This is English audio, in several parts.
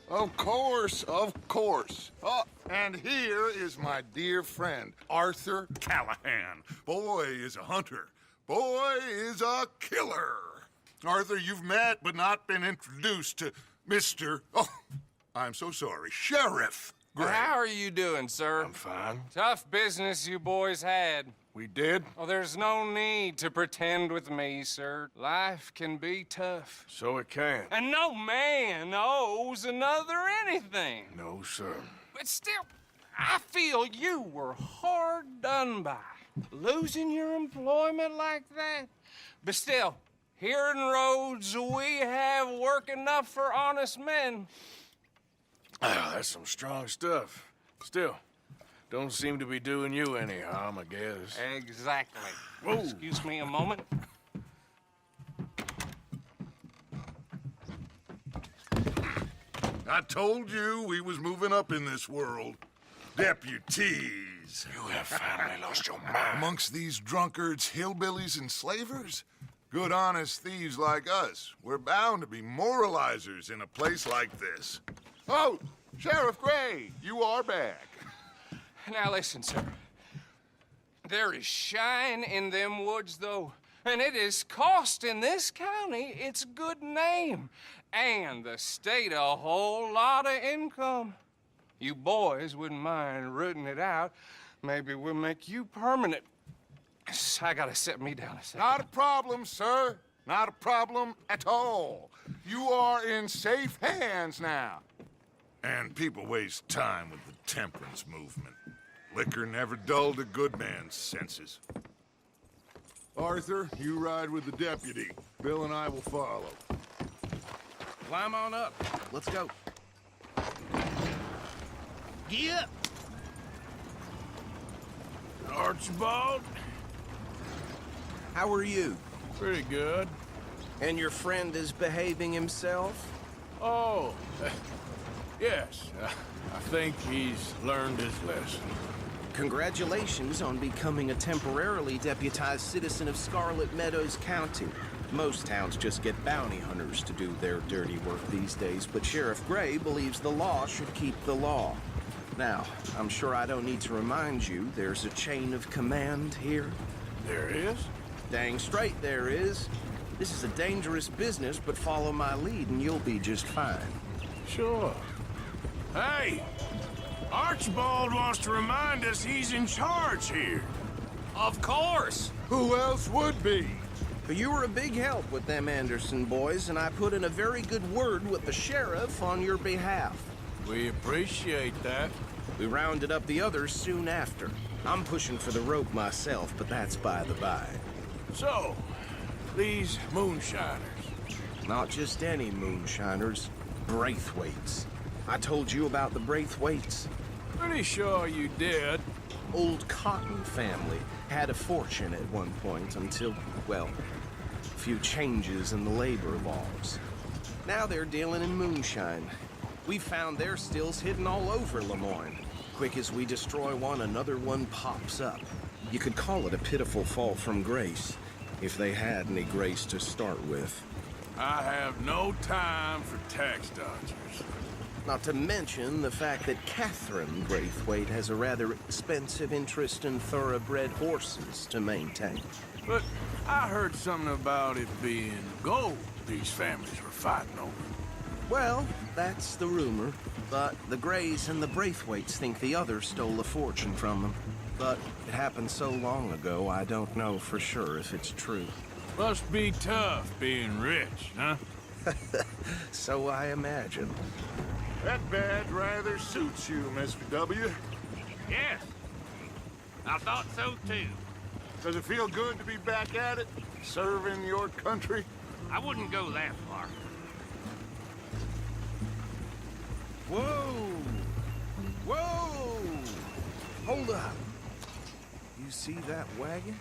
Of course, of course. Oh, and here is my dear friend, Arthur Callahan. Boy is a hunter. Boy is a killer. Arthur, you've met but not been introduced to Mr. Oh, I'm so sorry, Sheriff Gray. How are you doing, sir? I'm fine. Tough business you boys had. We did? Oh, there's no need to pretend with me, sir. Life can be tough. So it can. And no man owes another anything. No, sir. But still, I feel you were hard done by. Losing your employment like that. But still, here in Rhodes, we have work enough for honest men. Oh, that's some strong stuff. Still, don't seem to be doing you any harm, I guess. Exactly. Whoa. Excuse me a moment. I told you we was moving up in this world. Deputies. You have finally lost your mind. Amongst these drunkards, hillbillies, and slavers? Good, honest thieves like us. We're bound to be moralizers in a place like this. Oh, Sheriff Gray, you are back. Now listen, sir. There is shine in them woods, though. And it is costing this county its good name. And the state a whole lot of income. You boys wouldn't mind rooting it out. Maybe we'll make you permanent. I gotta set me down a second. Not a problem, sir. Not a problem at all. You are in safe hands now. And people waste time with the temperance movement. Liquor never dulled a good man's senses. Arthur, you ride with the deputy. Bill and I will follow. Climb on up. Let's go. Get up! Archibald? How are you? Pretty good. And your friend is behaving himself? Oh, yes. I think he's learned his lesson. Congratulations on becoming a temporarily deputized citizen of Scarlet Meadows County. Most towns just get bounty hunters to do their dirty work these days, but Sheriff Gray believes the law should keep the law. Now, I'm sure I don't need to remind you there's a chain of command here. There is? Dang straight there is. This is a dangerous business, but follow my lead and you'll be just fine. Sure. Hey! Archibald wants to remind us he's in charge here. Of course. Who else would be? But you were a big help with them Anderson boys, and I put in a very good word with the sheriff on your behalf. We appreciate that. We rounded up the others soon after. I'm pushing for the rope myself, but that's by the by. So, these moonshiners. Not just any moonshiners, Braithwaites. I told you about the Braithwaites. Pretty sure you did. Old Cotton family had a fortune at one point until, well, a few changes in the labor laws. Now they're dealing in moonshine. We've found their stills hidden all over Lemoyne. Quick as we destroy one, another one pops up. You could call it a pitiful fall from grace, if they had any grace to start with. I have no time for tax dodgers. Not to mention the fact that Catherine Braithwaite has a rather expensive interest in thoroughbred horses to maintain. But I heard something about it being gold these families were fighting over. Well, that's the rumor. But the Grays and the Braithwaites think the others stole a fortune from them. But it happened so long ago, I don't know for sure if it's true. Must be tough being rich, huh? So I imagine. That badge rather suits you, Mr. W. Yes. I thought so, too. Does it feel good to be back at it? Serving your country? I wouldn't go that far. Whoa! Whoa! Hold up. You see that wagon?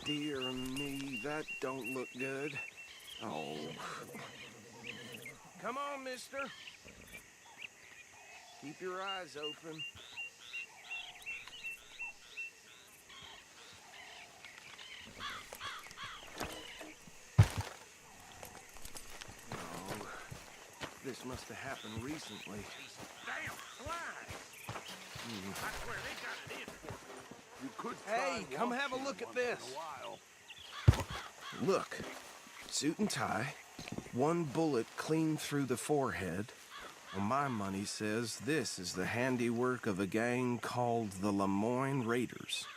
Dear me, that don't look good. Oh. Come on, mister. Keep your eyes open. This must have happened recently. Damn flies! I swear they got it in for me. You could Hey, try come have a watching look at once in this. a while. Look, suit and tie, one bullet clean through the forehead. Well, my money says this is the handiwork of a gang called the Lemoyne Raiders.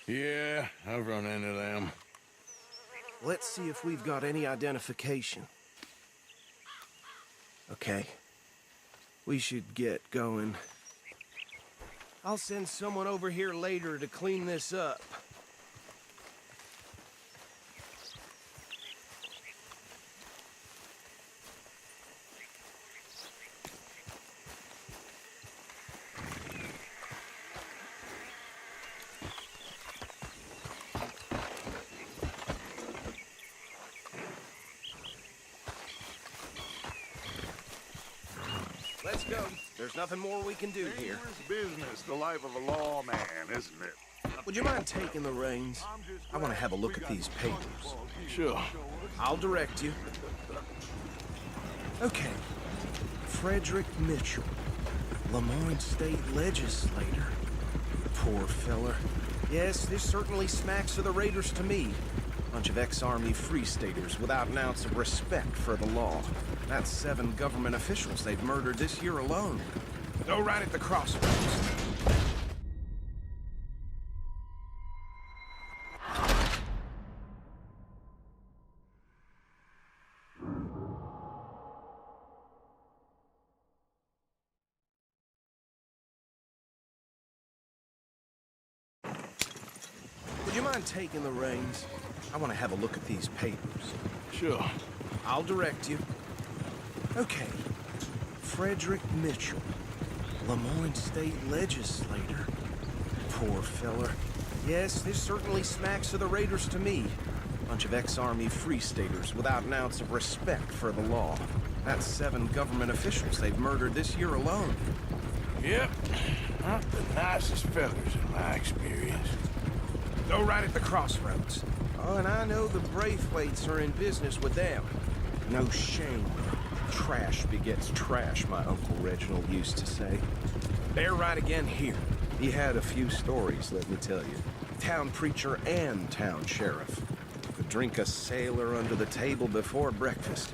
Yeah, I've run into them. Let's see if we've got any identification. Okay. We should get going. I'll send someone over here later to clean this up. Let's go. There's nothing more we can do here. Dangerous business, the life of a lawman, isn't it? Would you mind taking the reins? I want to have a look at these papers. Sure. I'll direct you. Okay. Frederick Mitchell, Lemoyne State Legislator. Poor feller. Yes, this certainly smacks of the Raiders to me. Bunch of ex-Army Free Staters without an ounce of respect for the law. That's 7 government officials they've murdered this year alone. Go right at the crossroads. Would you mind taking the reins? I want to have a look at these papers. Sure. I'll direct you. Okay. Frederick Mitchell, Lemoyne State Legislator. Poor feller. Yes, this certainly smacks of the Raiders to me. Bunch of ex-Army Free Staters without an ounce of respect for the law. That's 7 government officials they've murdered this year alone. Yep. Not the nicest fellas in my experience. Go right at the crossroads. Oh, and I know the Braithwaites are in business with them. No shame. Trash begets trash, my Uncle Reginald used to say. They're right again here. He had a few stories, let me tell you. Town preacher and town sheriff. Could drink a sailor under the table before breakfast.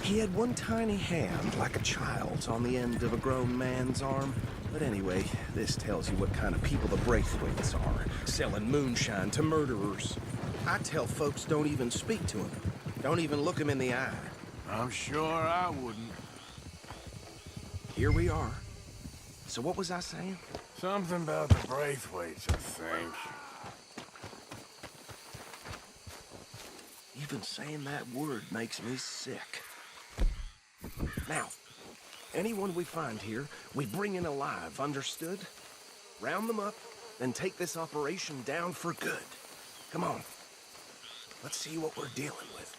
He had one tiny hand, like a child's, on the end of a grown man's arm. But anyway, this tells you what kind of people the Braithwaites are, selling moonshine to murderers. I tell folks don't even speak to them. Don't even look them in the eye. I'm sure I wouldn't. Here we are. So what was I saying? Something about the Braithwaites, I think. Even saying that word makes me sick. Now, anyone we find here, we bring in alive, understood? Round them up, then take this operation down for good. Come on. Let's see what we're dealing with.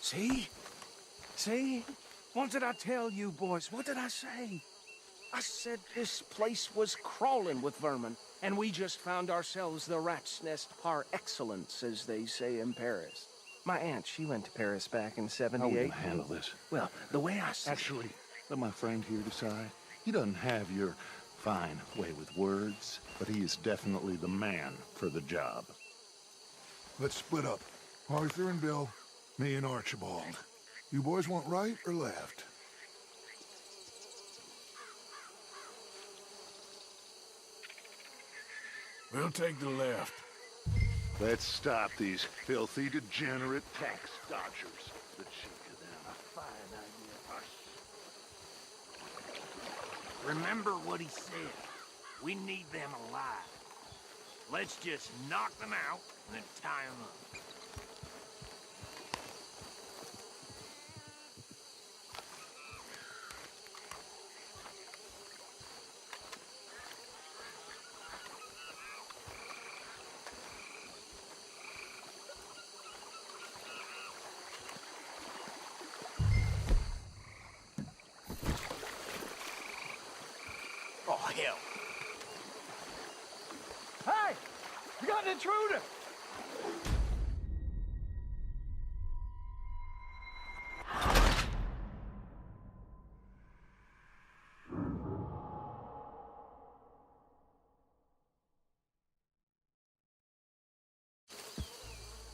See? See? What did I tell you, boys? What did I say? I said this place was crawling with vermin, and we just found ourselves the rat's nest par excellence, as they say in Paris. My aunt, she went to Paris back in '78. How are we gonna handle this? Well, the way I see Actually, let my friend here decide. He doesn't have your fine way with words, but he is definitely the man for the job. Let's split up. Arthur and Bill, me and Archibald. You boys want right or left? We'll take the left. Let's stop these filthy, degenerate tax dodgers. The cheek of them. A fine idea. Remember what he said. We need them alive. Let's just knock them out and then tie them up. an intruder!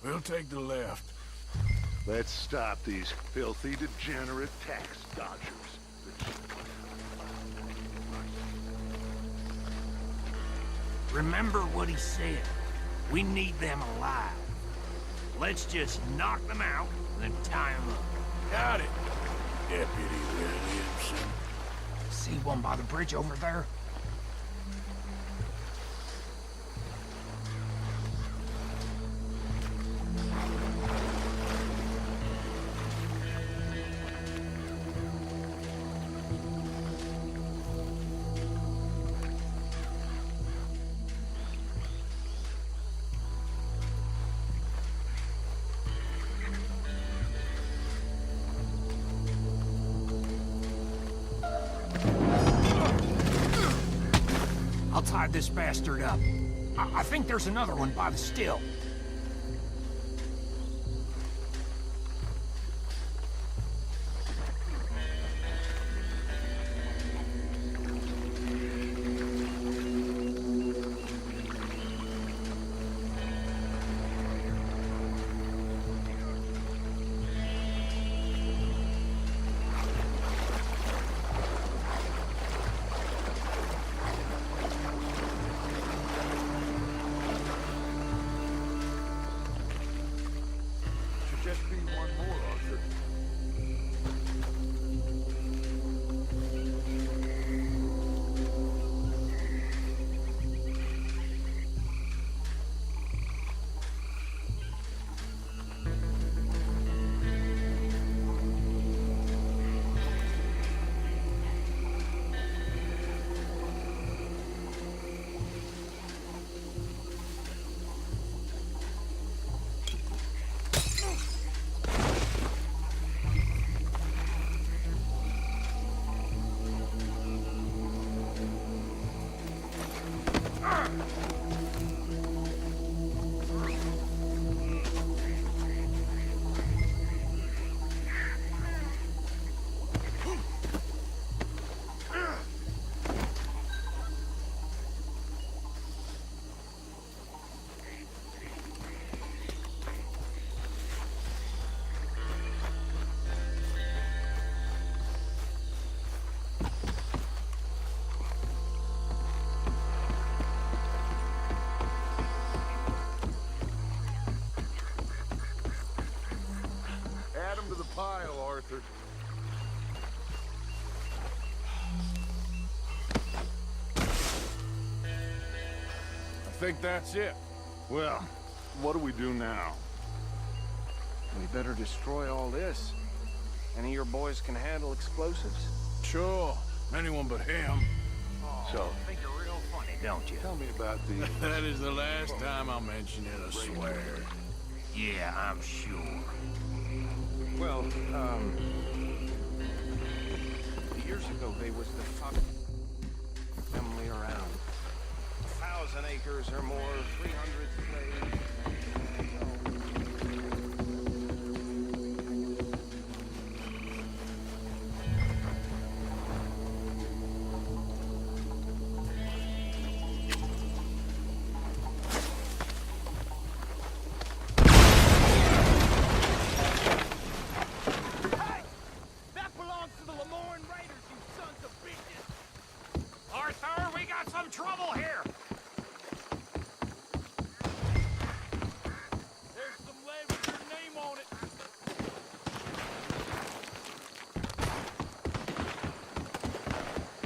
We'll take the left. Let's stop these filthy, degenerate tax dodgers. Remember what he said. We need them alive. Let's just knock them out, then tie them up. Got it, Deputy Williamson. See one by the bridge over there? I'll tie this bastard up. I think there's another one by the still. Just be one more, Arthur. Add 'em to the pile, Arthur. I think that's it. Well, what do we do now? We better destroy all this. Any of your boys can handle explosives? Sure, anyone but him. So, I think you're real funny, don't you? tell me about the... That is the last time I'll mention it, I swear. Yeah, I'm sure. Well, years ago, they was the fuck family around. 1,000 acres or more, 300 slaves. Arthur, we got some trouble here! There's some lead with your name on it.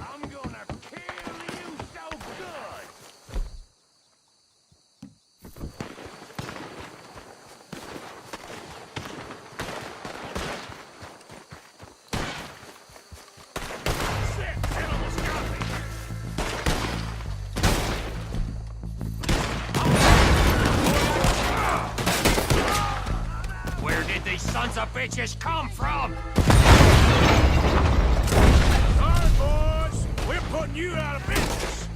I'm gonna kill you so good! Shit, that almost got me! Where did these sons of bitches come from? All right, boys, we're putting you out of business.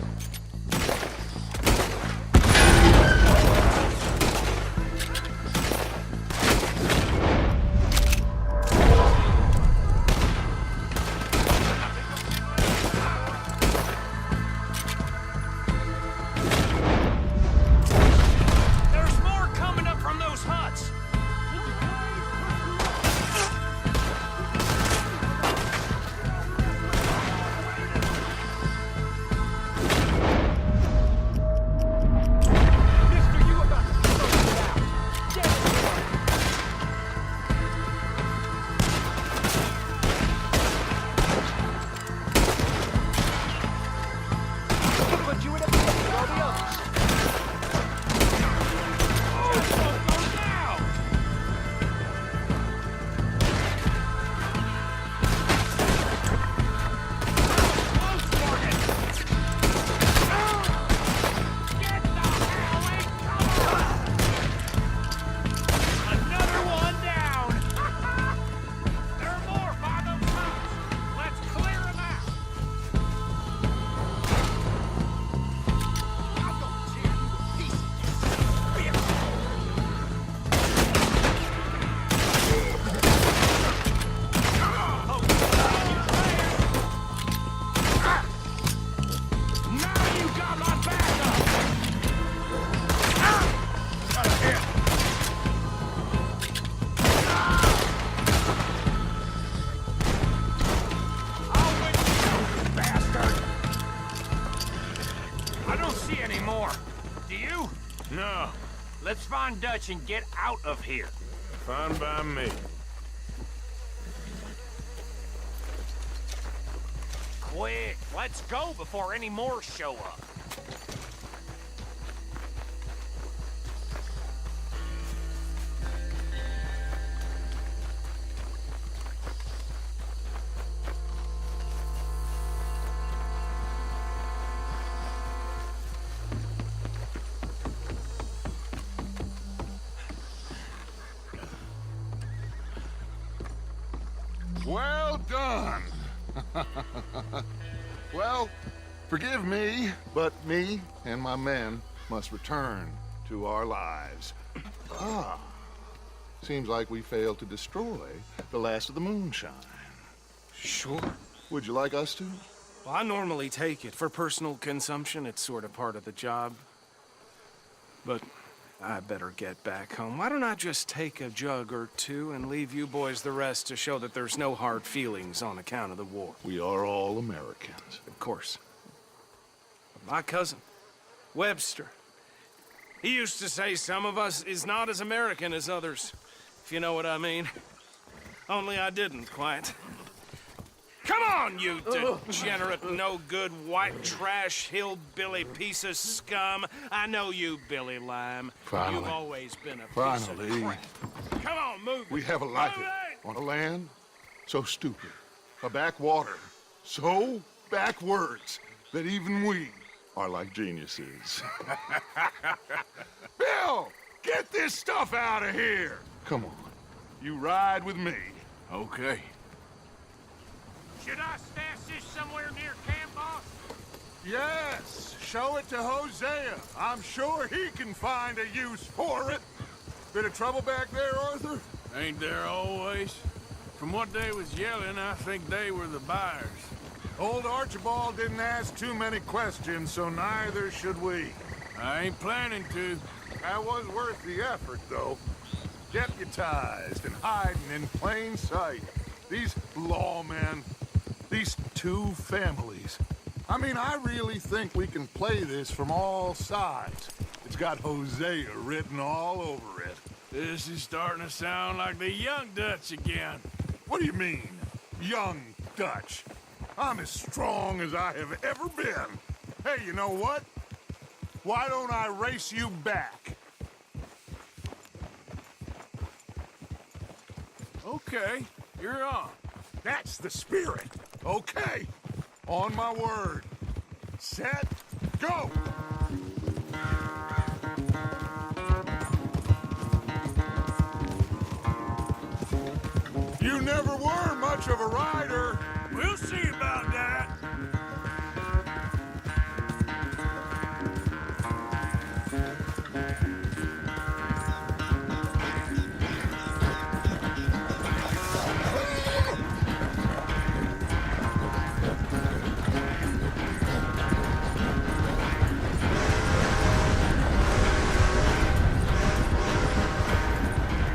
No. Let's find Dutch and get out of here. Fine by me. Quick, let's go before any more show up. Well done. Well, forgive me, but me and my men must return to our lives. Seems like we failed to destroy the last of the moonshine. Sure. Would you like us to? Well, I normally take it. For personal consumption, it's sort of part of the job. But I better get back home. Why don't I just take a jug or two and leave you boys the rest to show that there's no hard feelings on account of the war? We are all Americans. Of course. My cousin, Webster, he used to say some of us is not as American as others, if you know what I mean. Only I didn't quite. Come on, you degenerate, no-good, white trash, hillbilly piece of scum. I know you, Billy Lime. Finally. You've always been a piece Finally. of crap. Come on, move We it. have a life Move it! on a land so stupid, a backwater so backwards that even we are like geniuses. Bill, get this stuff out of here. Come on, you ride with me. Okay. Should I stash this somewhere near camp, boss? Yes, show it to Hosea. I'm sure he can find a use for it. Bit of trouble back there, Arthur? Ain't there always? From what they was yelling, I think they were the buyers. Old Archibald didn't ask too many questions, so neither should we. I ain't planning to. That was worth the effort, though. Deputized and hiding in plain sight. These lawmen, these two families. I mean, I really think we can play this from all sides. It's got Hosea written all over it. This is starting to sound like the young Dutch again. What do you mean, young Dutch? I'm as strong as I have ever been. Hey, you know what? Why don't I race you back? Okay, you're on. That's the spirit. Okay. On my word. Set, go! You never were much of a rider. We'll see about that.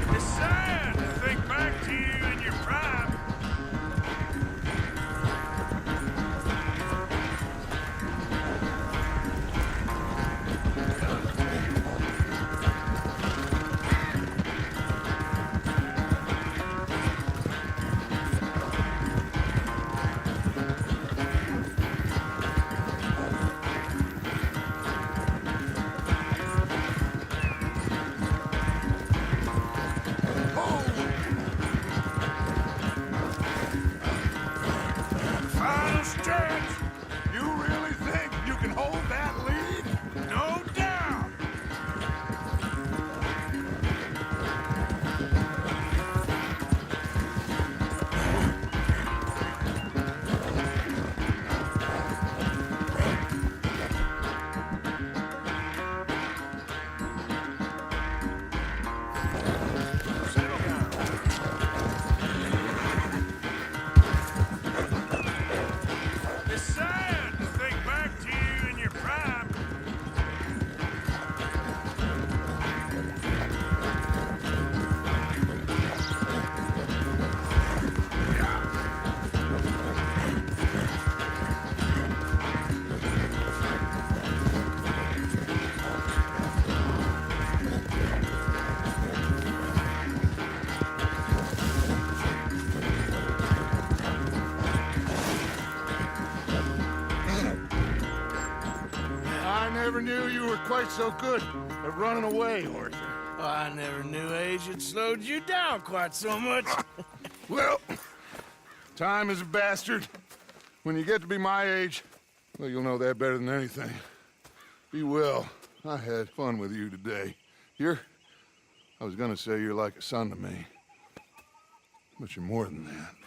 It's sad to think back to you in your prime. Final stretch. You really think you can hold that lead? No doubt. Settle down. It's sad to think back to you in your prime. never knew you were quite so good at running away, Arthur. Oh, I never knew age had slowed you down quite so much. Well, time is a bastard. When you get to be my age, well, you'll know that better than anything. Be well. I had fun with you today. I was gonna say you're like a son to me, but you're more than that.